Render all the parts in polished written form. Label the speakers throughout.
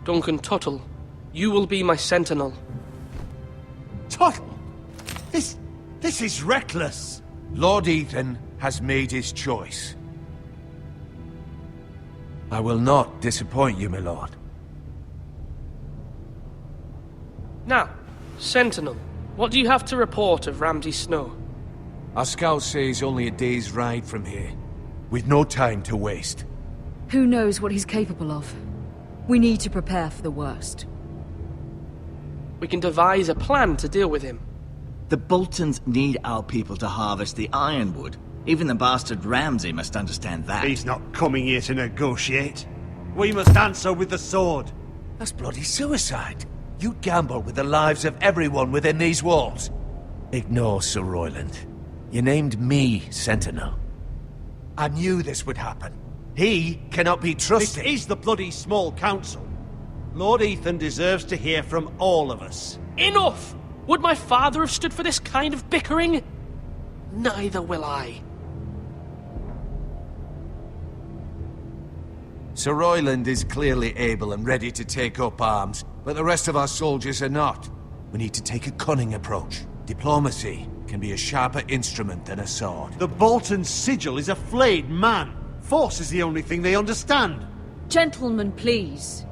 Speaker 1: Duncan Tuttle, you will be my sentinel.
Speaker 2: Tuttle? This is reckless.
Speaker 3: Lord Ethan has made his choice. I will not disappoint you, my lord.
Speaker 1: Now, sentinel, what do you have to report of Ramsay Snow?
Speaker 3: Our scouts say he's only a day's ride from here, with no time to waste.
Speaker 4: Who knows what he's capable of? We need to prepare for the worst.
Speaker 1: We can devise a plan to deal with him.
Speaker 5: The Boltons need our people to harvest the ironwood. Even the bastard Ramsay must understand that.
Speaker 2: He's not coming here to negotiate. We must answer with the sword.
Speaker 3: That's bloody suicide. You gamble with the lives of everyone within these walls. Ignore Sir Royland. You named me Sentinel. I knew this would happen. He cannot be trusted.
Speaker 2: This is the bloody small council. Lord Ethan deserves to hear from all of us.
Speaker 1: Enough! Would my father have stood for this kind of bickering? Neither will I.
Speaker 3: Sir Royland is clearly able and ready to take up arms, but the rest of our soldiers are not. We need to take a cunning approach. Diplomacy can be a sharper instrument than a sword.
Speaker 2: The Bolton sigil is a flayed man. Force is the only thing they understand.
Speaker 4: Gentlemen, please.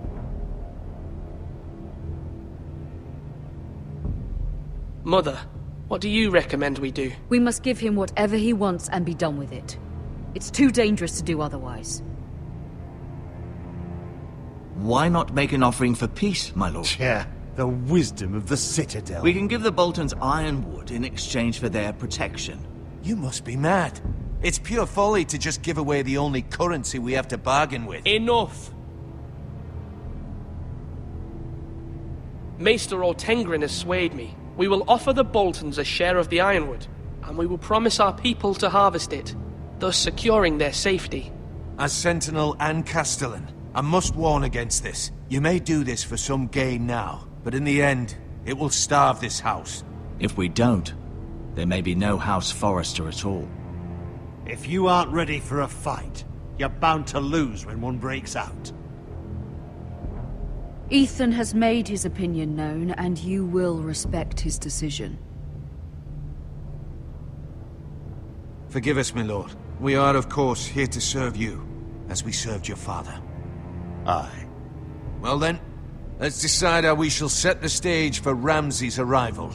Speaker 1: Mother, what do you recommend we do?
Speaker 4: We must give him whatever he wants and be done with it. It's too dangerous to do otherwise.
Speaker 5: Why not make an offering for peace, my lord?
Speaker 2: Yeah, the wisdom of the Citadel.
Speaker 5: We can give the Boltons ironwood in exchange for their protection.
Speaker 3: You must be mad. It's pure folly to just give away the only currency we have to bargain with.
Speaker 1: Enough! Maester Ortengrin has swayed me. We will offer the Boltons a share of the ironwood, and we will promise our people to harvest it, thus securing their safety.
Speaker 3: As Sentinel and Castellan, I must warn against this. You may do this for some gain now, but in the end, it will starve this house.
Speaker 5: If we don't, there may be no House Forrester at all.
Speaker 2: If you aren't ready for a fight, you're bound to lose when one breaks out.
Speaker 4: Ethan has made his opinion known, and you will respect his decision.
Speaker 3: Forgive us, my lord. We are, of course, here to serve you, as we served your father.
Speaker 2: Aye.
Speaker 3: Well then, let's decide how we shall set the stage for Ramsay's arrival.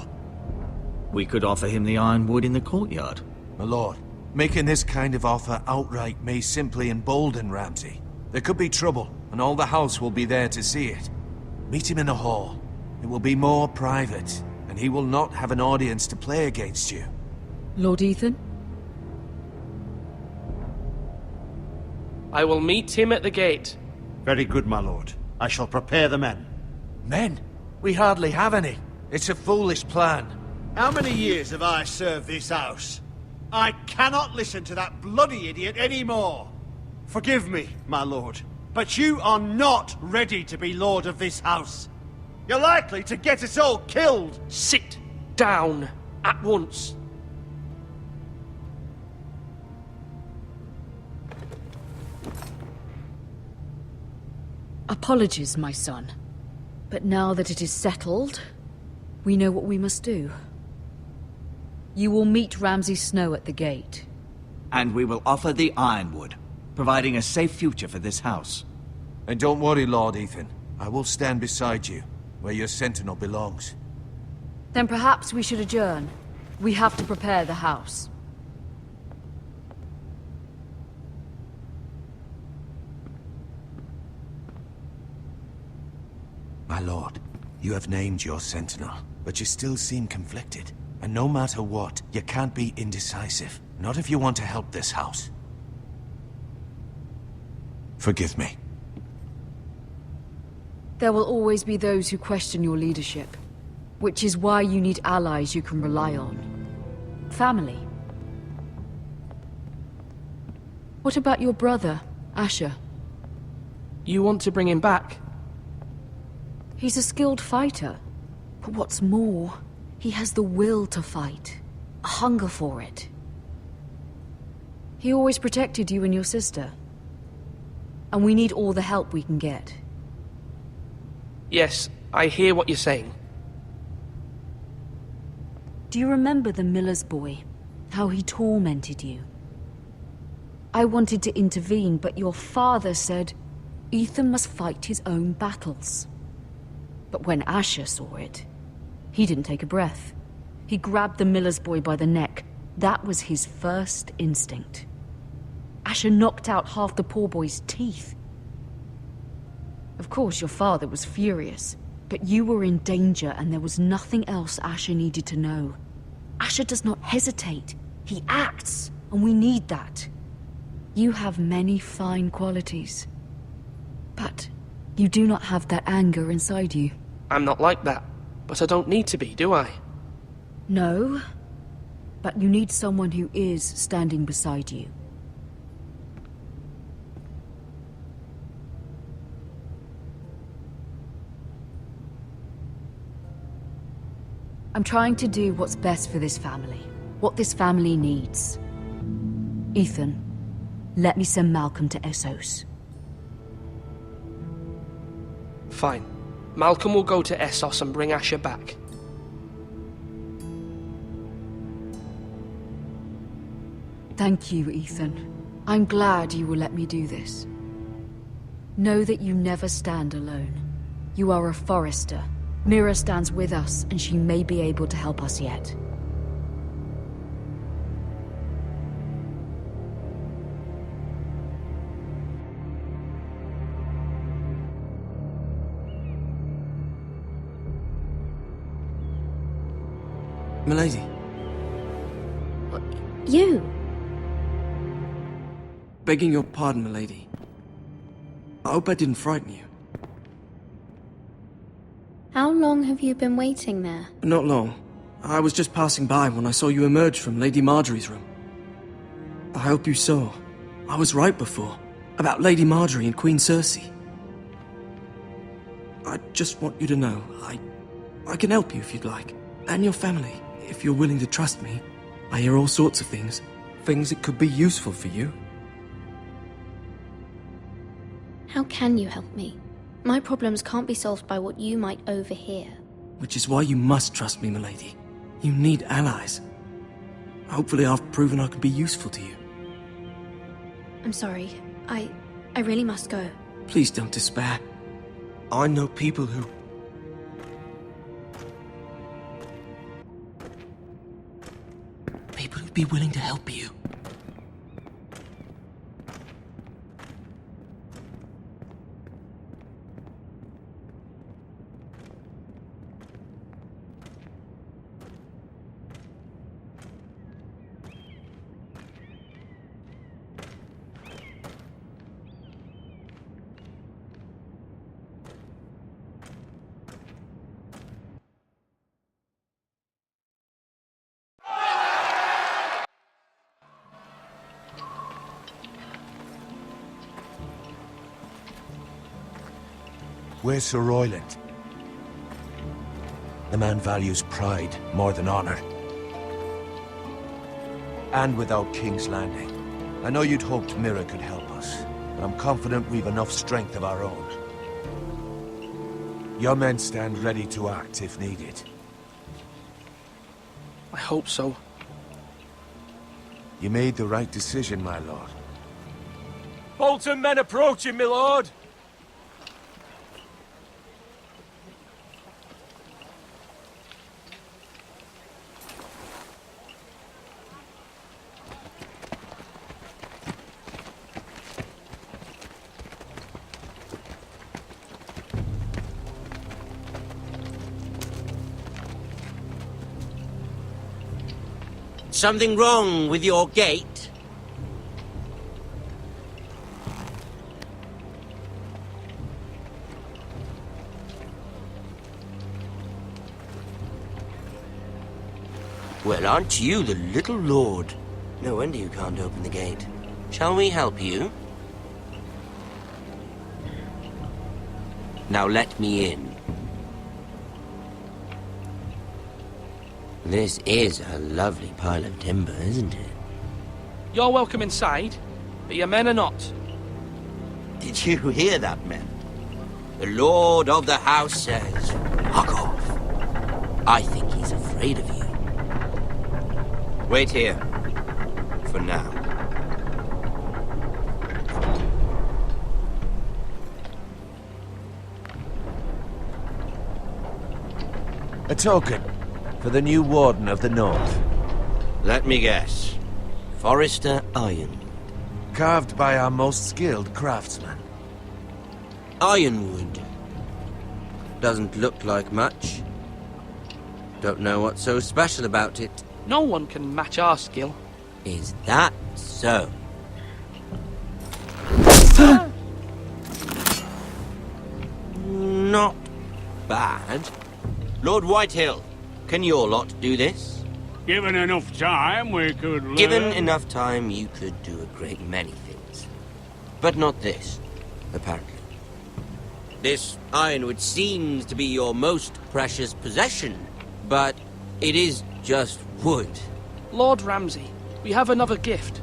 Speaker 5: We could offer him the ironwood in the courtyard.
Speaker 3: My lord, making this kind of offer outright may simply embolden Ramsay. There could be trouble, and all the house will be there to see it. Meet him in the hall. It will be more private, and he will not have an audience to play against you.
Speaker 4: Lord Ethan?
Speaker 1: I will meet him at the gate.
Speaker 2: Very good, my lord. I shall prepare the men.
Speaker 3: Men? We hardly have any. It's a foolish plan.
Speaker 2: How many years have I served this house? I cannot listen to that bloody idiot anymore. Forgive me, my lord, but you are not ready to be lord of this house. You're likely to get us all killed.
Speaker 1: Sit down at once.
Speaker 4: Apologies, my son. But now that it is settled, we know what we must do. You will meet Ramsay Snow at the gate.
Speaker 5: And we will offer the ironwood, providing a safe future for this house.
Speaker 3: And don't worry, Lord Ethan. I will stand beside you, where your sentinel belongs.
Speaker 4: Then perhaps we should adjourn. We have to prepare the house.
Speaker 3: My lord, you have named your sentinel, but you still seem conflicted. And no matter what, you can't be indecisive. Not if you want to help this house. Forgive me.
Speaker 4: There will always be those who question your leadership, which is why you need allies you can rely on. Family. What about your brother, Asher?
Speaker 1: You want to bring him back?
Speaker 4: He's a skilled fighter. But what's more, he has the will to fight. A hunger for it. He always protected you and your sister. And we need all the help we can get.
Speaker 1: Yes, I hear what you're saying.
Speaker 4: Do you remember the miller's boy? How he tormented you? I wanted to intervene, but your father said Ethan must fight his own battles. But when Asher saw it, he didn't take a breath. He grabbed the miller's boy by the neck. That was his first instinct. Asher knocked out half the poor boy's teeth. Of course, your father was furious, but you were in danger and there was nothing else Asher needed to know. Asher does not hesitate. He acts, and we need that. You have many fine qualities, but you do not have that anger inside you.
Speaker 1: I'm not like that, but I don't need to be, do I?
Speaker 4: No, but you need someone who is standing beside you. I'm trying to do what's best for this family, what this family needs. Ethan, let me send Malcolm to Essos.
Speaker 1: Fine. Malcolm will go to Essos and bring Asher back.
Speaker 4: Thank you, Ethan. I'm glad you will let me do this. Know that you never stand alone. You are a Forrester. Mira stands with us, and she may be able to help us yet.
Speaker 6: Milady.
Speaker 7: You?
Speaker 6: Begging your pardon, milady. I hope I didn't frighten you.
Speaker 7: How long have you been waiting there?
Speaker 6: Not long. I was just passing by when I saw you emerge from Lady Marjorie's room. I hope you saw. I was right before. About Lady Marjorie and Queen Cersei. I just want you to know, I can help you if you'd like. And your family, if you're willing to trust me. I hear all sorts of things. Things that could be useful for you.
Speaker 7: How can you help me? My problems can't be solved by what you might overhear.
Speaker 6: Which is why you must trust me, milady. You need allies. Hopefully I've proven I can be useful to you.
Speaker 7: I'm sorry. I really must go.
Speaker 6: Please don't despair. I know people who... People who'd be willing to help you.
Speaker 3: Where's Sir Royland? The man values pride more than honor. And without King's Landing. I know you'd hoped Mira could help us, but I'm confident we've enough strength of our own. Your men stand ready to act if needed.
Speaker 1: I hope so.
Speaker 3: You made the right decision, my lord.
Speaker 8: Bolton men approaching, my lord!
Speaker 9: Something wrong with your gate? Well, aren't you the little lord? No wonder you can't open the gate. Shall we help you? Now let me in. This is a lovely pile of timber, isn't it?
Speaker 1: You're welcome inside, but your men are not.
Speaker 9: Did you hear that, men? The Lord of the House says, fuck off. I think he's afraid of you. Wait here. For now.
Speaker 3: A token for the new Warden of the North.
Speaker 9: Let me guess. Forrester Ironwood.
Speaker 3: Carved by our most skilled craftsman.
Speaker 9: Ironwood. Doesn't look like much. Don't know what's so special about it.
Speaker 1: No one can match our skill.
Speaker 9: Is that so? Not bad. Lord Whitehill, can your lot do this?
Speaker 10: Given enough time, we could learn.
Speaker 9: Given enough time, you could do a great many things. But not this, apparently. This ironwood seems to be your most precious possession, but it is just wood.
Speaker 1: Lord Ramsay, we have another gift.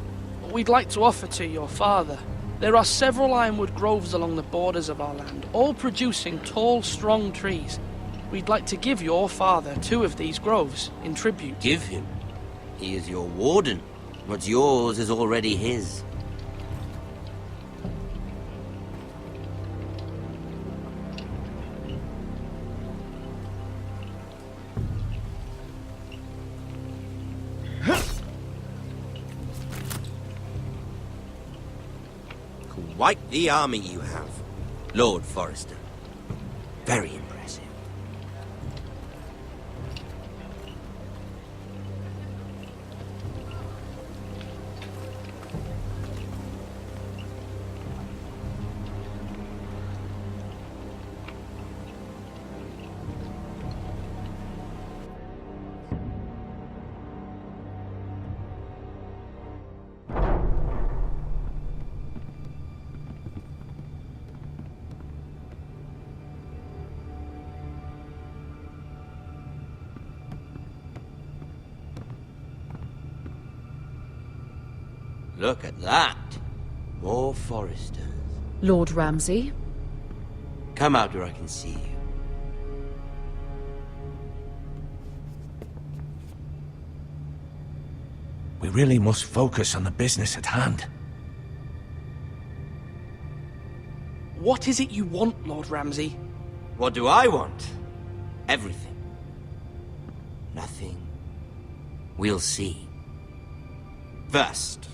Speaker 1: We'd like to offer to your father. There are several ironwood groves along the borders of our land, all producing tall, strong trees. We'd like to give your father 2 of these groves in tribute.
Speaker 9: Give him? He is your warden. What's yours is already his. Quite the army you have, Lord Forrester. Very impressive. Look at that. More Forresters.
Speaker 4: Lord Ramsay?
Speaker 9: Come out where I can see you.
Speaker 3: We really must focus on the business at hand.
Speaker 1: What is it you want, Lord Ramsay?
Speaker 9: What do I want? Everything. Nothing. We'll see. First,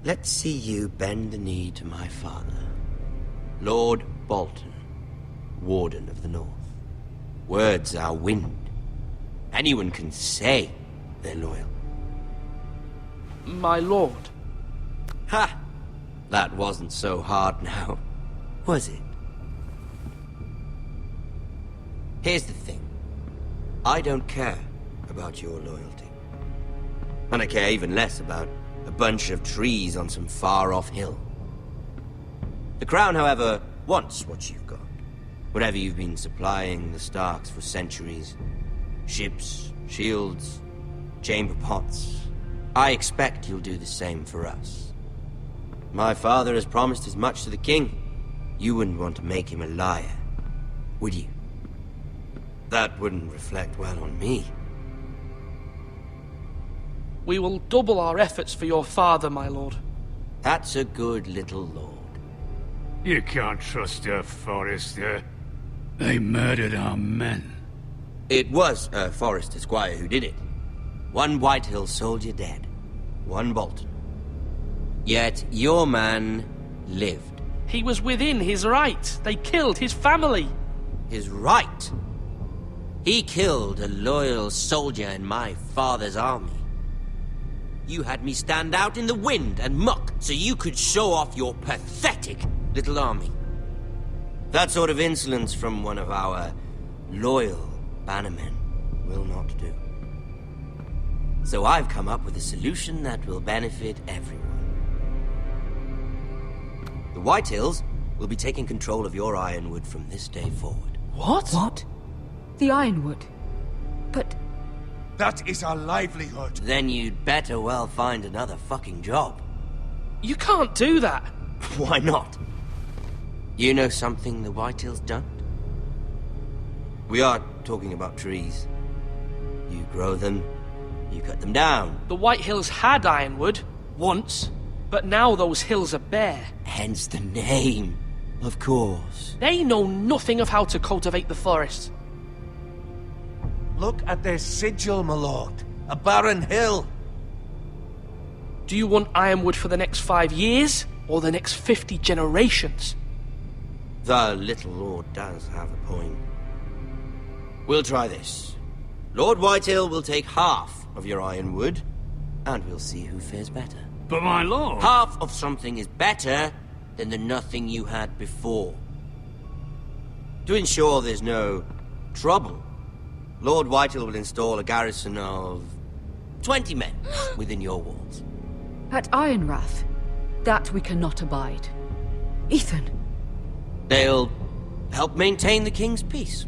Speaker 9: let's see you bend the knee to my father, Lord Bolton, Warden of the North. Words are wind. Anyone can say they're loyal.
Speaker 1: My lord.
Speaker 9: Ha! That wasn't so hard now, was it? Here's the thing. I don't care about your loyalty. And I care even less about a bunch of trees on some far-off hill. The Crown, however, wants what you've got. Whatever you've been supplying the Starks for centuries. Ships, shields, chamber pots. I expect you'll do the same for us. My father has promised as much to the king. You wouldn't want to make him a liar, would you? That wouldn't reflect well on me.
Speaker 1: We will double our efforts for your father, my lord.
Speaker 9: That's a good little lord.
Speaker 10: You can't trust her, Forrester. They murdered our men.
Speaker 9: It was a Forrester squire who did it. One Whitehill soldier dead. One Bolton. Yet your man lived.
Speaker 1: He was within his right. They killed his family.
Speaker 9: His right? He killed a loyal soldier in my father's army. You had me stand out in the wind and muck so you could show off your pathetic little army. That sort of insolence from one of our loyal bannermen will not do. So I've come up with a solution that will benefit everyone. The Whitehills will be taking control of your ironwood from this day forward.
Speaker 1: What?
Speaker 4: What? The ironwood? But...
Speaker 3: That is our livelihood.
Speaker 9: Then you'd better well find another fucking job.
Speaker 1: You can't do that.
Speaker 9: Why not? You know something the Whitehills don't? We are talking about trees. You grow them, you cut them down.
Speaker 1: The Whitehills had ironwood, once, but now those hills are bare.
Speaker 9: Hence the name, of course.
Speaker 1: They know nothing of how to cultivate the forest.
Speaker 3: Look at their sigil, my lord. A barren hill.
Speaker 1: Do you want ironwood for the next 5 years, or the next 50 generations?
Speaker 9: The little lord does have a point. We'll try this. Lord Whitehill will take half of your ironwood, and we'll see who fares better.
Speaker 10: But my lord...
Speaker 9: Half of something is better than the nothing you had before. To ensure there's no trouble, Lord Whitehill will install a garrison of 20 men within your walls.
Speaker 4: At Ironrath, that we cannot abide. Ethan.
Speaker 9: They'll help maintain the king's peace.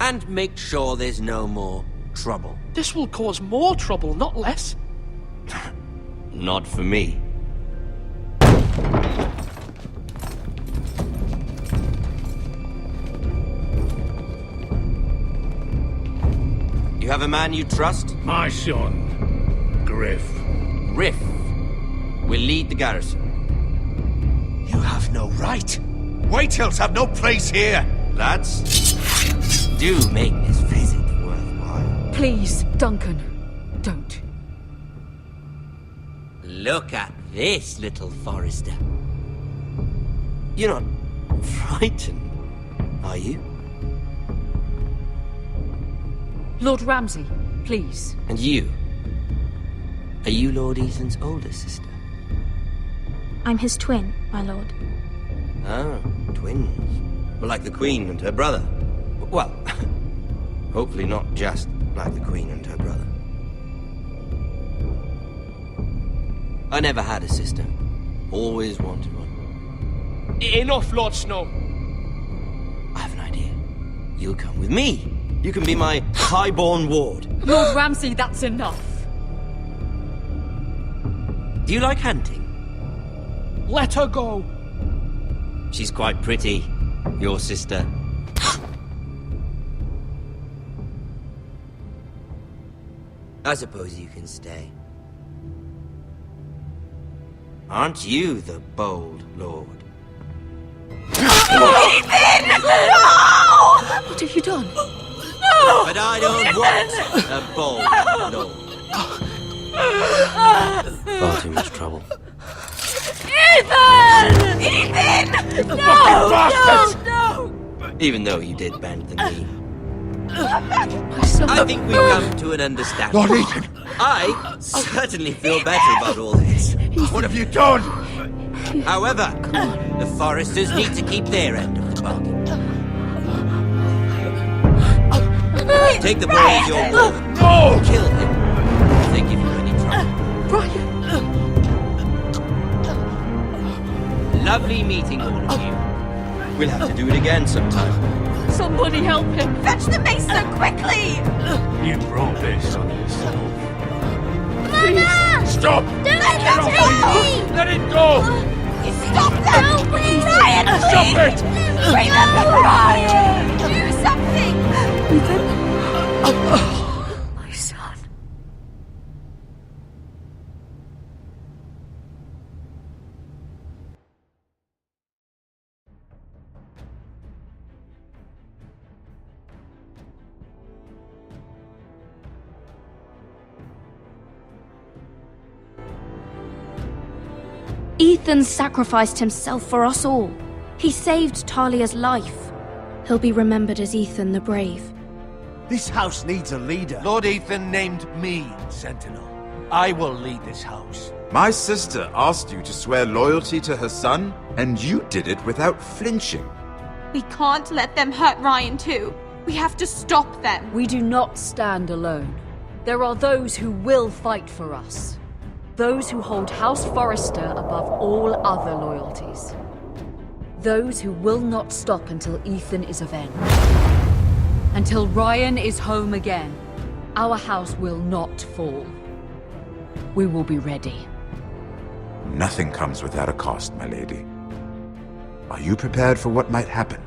Speaker 9: And make sure there's no more trouble.
Speaker 1: This will cause more trouble, not less.
Speaker 9: Not for me. You have a man you trust?
Speaker 10: My son, Griff.
Speaker 9: Griff will lead the garrison.
Speaker 3: You have no right. Whitehills have no place here.
Speaker 9: Lads, do make this visit worthwhile.
Speaker 4: Please, Duncan, don't.
Speaker 9: Look at this, little Forrester. You're not frightened, are you?
Speaker 4: Lord Ramsay, please.
Speaker 9: And you? Are you Lord Ethan's older sister?
Speaker 7: I'm his twin, my lord.
Speaker 9: Ah, twins. Well, like the Queen and her brother. Well, hopefully not just like the Queen and her brother. I never had a sister. Always wanted one.
Speaker 1: Enough, Lord Snow.
Speaker 9: I have an idea. You'll come with me. You can be my highborn ward.
Speaker 4: Lord Ramsay, that's enough.
Speaker 9: Do you like hunting?
Speaker 1: Let her go.
Speaker 9: She's quite pretty, your sister. I suppose you can stay. Aren't you the bold lord?
Speaker 4: Ethan! No! What have you done? No!
Speaker 9: But I don't want a bold lord. Far too much trouble.
Speaker 4: Ethan! Ethan! No! No!
Speaker 9: Even though you did bend the knee.
Speaker 4: My son.
Speaker 9: I think we've come to an understanding.
Speaker 3: Lord Ethan!
Speaker 9: I certainly feel better about all this.
Speaker 3: What have you done?
Speaker 9: However, the Forresters need to keep their end of the bargain. Take the boy as your ward.
Speaker 3: No!
Speaker 9: Kill him if they give you any trouble.
Speaker 4: Brian!
Speaker 9: Lovely meeting all of you. We'll have to do it again sometime.
Speaker 4: Somebody help him!
Speaker 11: Fetch the maester quickly!
Speaker 10: You brought this on yourself.
Speaker 11: Mama!
Speaker 3: Stop!
Speaker 11: Don't let him take me!
Speaker 3: Let it go!
Speaker 11: Stop that! No, please! Ryan,
Speaker 3: Stop it!
Speaker 11: Remember Ryan! Do something!
Speaker 4: Ethan? My son.
Speaker 7: Ethan sacrificed himself for us all. He saved Talia's life. He'll be remembered as Ethan the Brave.
Speaker 2: This house needs a leader.
Speaker 3: Lord Ethan named me Sentinel. I will lead this house.
Speaker 12: My sister asked you to swear loyalty to her son, and you did it without flinching.
Speaker 11: We can't let them hurt Ryan too. We have to stop them.
Speaker 4: We do not stand alone. There are those who will fight for us. Those who hold House Forrester above all other loyalties. Those who will not stop until Ethan is avenged. Until Ryan is home again, our house will not fall. We will be ready.
Speaker 12: Nothing comes without a cost, my lady. Are you prepared for what might happen?